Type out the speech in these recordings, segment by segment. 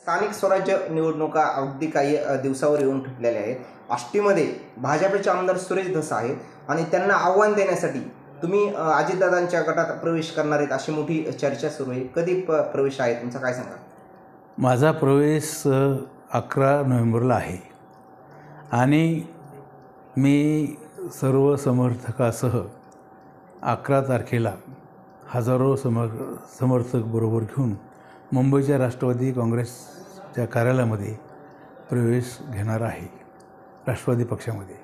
स्थानिक स्वराज्य निवडणुका अगदी काही दिवसावर येऊन ठेपलेल्या आहेत. आष्टीमध्ये भाजपचे आमदार सुरेश धस आहेत आणि त्यांना आव्हान देण्यासाठी तुम्ही अजितदादांच्या गटात प्रवेश करणार आहेत अशी मोठी चर्चा सुरू आहे. कधी प्रवेश आहे तुमचा, काय सांगा? माझा प्रवेश 11 नोव्हेंबरला आहे आणि मी सर्व समर्थकासह 11 तारखेला हजारो समर्थक बरोबर घेऊन मुंबईच्या राष्ट्रवादी काँग्रेसच्या कार्यालयामध्ये प्रवेश घेणार आहे. राष्ट्रवादी पक्षामध्ये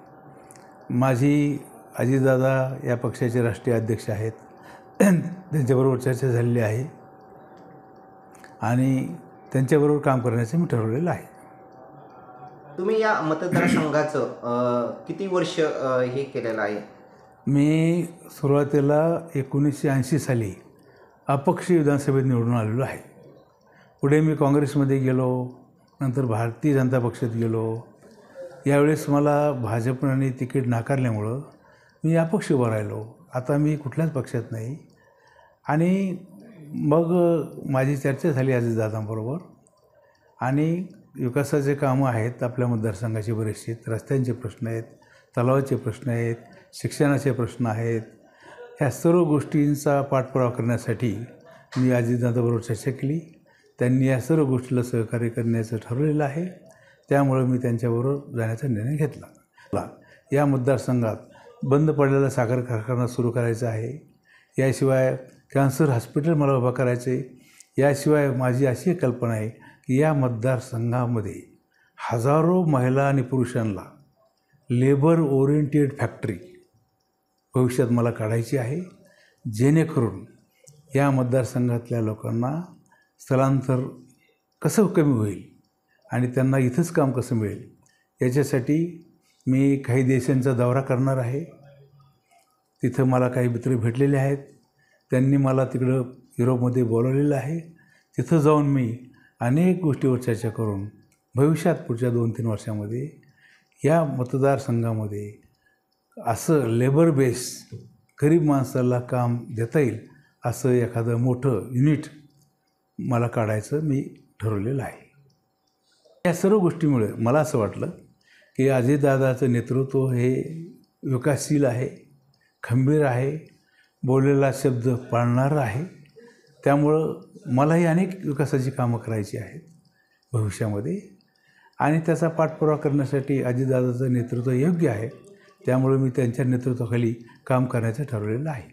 माझी अजितदादा या पक्षाचे राष्ट्रीय अध्यक्ष आहेत. त्यांच्याबरोबर चर्चा झालेली आहे आणि त्यांच्याबरोबर काम करण्याचं मी ठरवलेलं आहे. तुम्ही या मतदारसंघाचं किती वर्ष हे केलेलं आहे? मी सुरुवातीला 1980 साली अपक्ष विधानसभेत निवडून आलेलो आहे. पुढे मी काँग्रेसमध्ये गेलो, नंतर भारतीय जनता पक्षात गेलो. यावेळेस मला भाजपने तिकीट नाकारल्यामुळं मी अपक्ष उभा राहिलो. आता मी कुठल्याच पक्षात नाही. आणि मग माझी चर्चा झाली अजितदादांबरोबर आणि विकासाचे कामं आहेत आपल्या मतदारसंघाचे बरेचसे. रस्त्यांचे प्रश्न आहेत, तलावाचे प्रश्न आहेत, शिक्षणाचे प्रश्न आहेत. ह्या सर्व गोष्टींचा पाठपुरावा करण्यासाठी मी अजितदादाबरोबर चर्चा केली. त्यांनी या सर्व गोष्टीला सहकार्य करण्याचं ठरवलेलं आहे. त्यामुळं मी त्यांच्याबरोबर जाण्याचा निर्णय घेतला. या मतदारसंघात बंद पडलेला साखर कारखाना सुरू करायचा आहे. याशिवाय कॅन्सर हॉस्पिटल मला उभा करायचे. याशिवाय माझी अशी एक कल्पना आहे की या मतदारसंघामध्ये हजारो महिला आणि पुरुषांना लेबर ओरिएंटेड फॅक्टरी भविष्यात मला काढायची आहे, जेणेकरून या मतदारसंघातल्या लोकांना स्थलांतर कसं कमी होईल आणि त्यांना इथंच काम कसं मिळेल याच्यासाठी मी काही देशांचा दौरा करणार आहे. तिथं मला काही मित्र भेटलेले आहेत. त्यांनी मला तिकडं युरोपमध्ये बोलवलेलं आहे. तिथं जाऊन मी अनेक गोष्टीवर चर्चा करून भविष्यात पुढच्या 2-3 वर्षामध्ये या मतदारसंघामध्ये असं लेबर बेस गरीब माणसाला काम देता येईल असं एखादं मोठं युनिट मला काढायचं मी ठरवलेलं आहे. या सर्व गोष्टीमुळे मला असं वाटलं की अजितदादाचं नेतृत्व हे विकासशील आहे, खंबीर आहे, बोललेला शब्द पाळणारं आहे. त्यामुळं मलाही अनेक विकासाची कामं करायची आहेत भविष्यामध्ये आणि त्याचा पाठपुरावा करण्यासाठी अजितदादाचं नेतृत्व योग्य आहे. त्यामुळे मी त्यांच्या नेतृत्वाखाली काम करण्याचं ठरवलेलं आहे.